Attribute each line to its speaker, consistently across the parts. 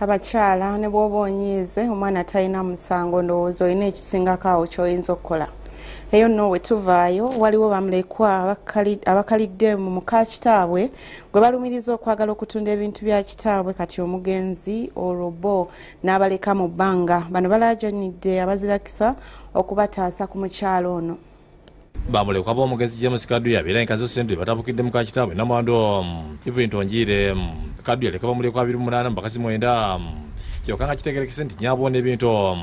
Speaker 1: Abakyala ne bw'oba onyiize omwana talina musango ndowooza olina ekisingako awo ky'oyinza okukola. Eyo nno we tuvaayo waliwo bamulekwa abakalidde mu muka kitaabwe gwe balumiriza okwagala okutunda ebintu bya kitaabwe kati omugenzi orobo n'abaleka mu bbanga. Bano balaajanidde abazirakisa okubataasa ku mukyalo ono.
Speaker 2: Bamulekwa b'omugenzi James Kaddu yabeera enkazi ssente batabukidde muka kitaabwe Namwando Evelyn Tongiire Kaddu yaleka bamulekwa 28 mu bakasi 9 kyokka nga kitegerekese nti nyaabona ebintu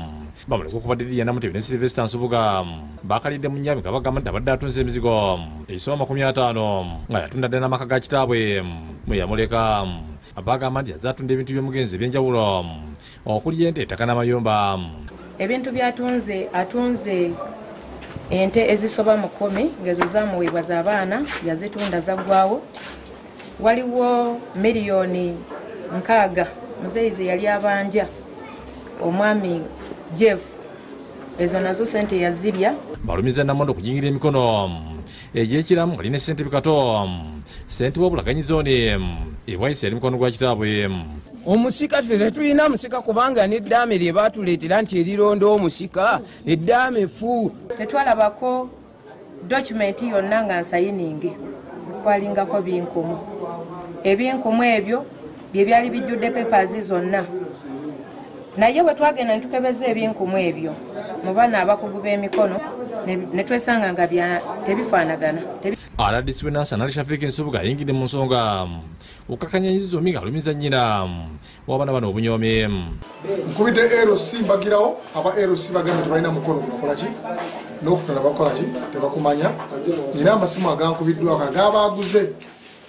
Speaker 2: bamulekwa okubadde Namutebe ne Sylvester Nsubuga bakalidde mu nnyami nga bagamba nti abadde atunze emizigo egisoma 50 nga yatunda ddala n'amaka ga kitaabwe mwe yamuleka bagamba nti yazze atunda ebintu by'omugenzi eby'enjawulo okuli ente, ettaka n'amayumba.
Speaker 3: Ebintu by'atunze atunze ente ezisoba mu 10 ngezo zamuweebwa z'abaana yazitunda zaggwawo. Waliwo miliyoni 6 muzeyize yali abanja omwami Jeff ezo nazo sente yazirya.
Speaker 2: Balumiza Namondo kujingira emikono egyekiramu nga lina sente bikato sente wabulaganyi zooni ewaise yali mukono gwa kitaabwe.
Speaker 4: Omusika tetulina musika kubanga n'eddaame lye baatuleetera nti erirondo omusika eddaame fu.
Speaker 3: Tetwalabako dokumenti yonna nga nsayiningi kwalingako binkumu. Ebinkumu ebyo bye byali bijjudde papers zonna. Naye bwe twagenda ne tukebeza ebinkumu ebyo mu baana abakugu b'emikono ne twesanga nga tebifaanagana.
Speaker 2: RDC Venansa Nali Shafiki Nsubuga ayingidde mu nsonga okkakanyanyiza omi nga alumiza nnyina w'abaana bano obunyomi.
Speaker 5: Nkubidde LC mbagirawo aba LC bagamba tebalina mukono gunakola ki n'okutona bakola ki tebakumanya. Nina amasimu agankubiddwako agabaaguze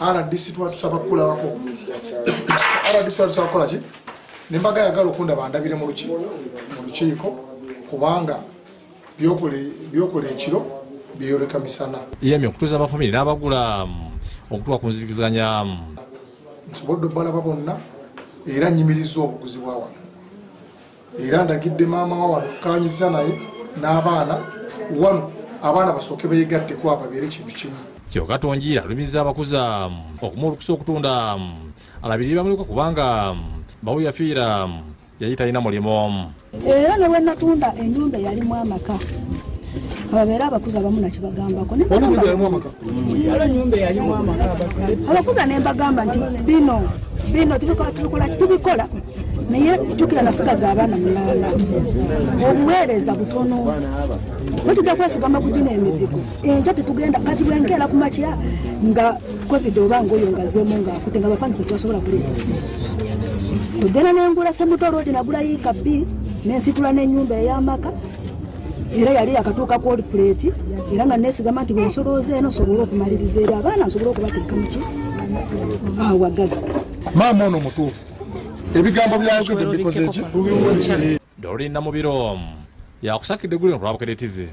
Speaker 5: RDC twatusaba kukulabako. RDC twatusaba kukola ki nembaga yagala okunda bandabire mu lukiiko kubanga byokola ekiro byoleka misana.
Speaker 2: Yemi okutuuza abafamili n'abagula okutuuka ku nzikiziganya.
Speaker 5: Nsobodde obbalaba bonna era nnyimiriza obuguzi bwa wano. Era ndagidde maama wa wano kukaanyiza naye n'abaana wano abaana basooke beegatteko ababeere kintu kimu.
Speaker 2: Kyokka Tongiire alumiza abakuza okumuwa olukusa okutunda alabirire bamulekwa kubanga bawo yafiira yali talina mulimu.
Speaker 6: Era ne bwe natunda ennyumba yalimu amaka ababeera abakuza abamu nakibagambako abakuza ne mbagamba nti bino tubikola naye jjukira nasigaza abaana mulala obuweereza butono bwetujja kwesigama kugina emizigo enja tetugenda kati bwenkeera ku makya nga covid oba ngaoyo ngazeemu ngaakutte nga bapangisa tebasobola kuleeta sente tugenda nengula Semuto Road nagula yiika B nensitula n'ennyumba ey'amaka era yali yakatuuka ku plate era nga nesigama nti bwensolooza eno sobola okumaliriza eri abaana nsobola okubateeka muki wagazi.
Speaker 5: Maama ono mutuufu ebigambo byayogedde bikoze ki?
Speaker 2: Dorina Mubiro yakusakidde gulino ku Lwabukede TV.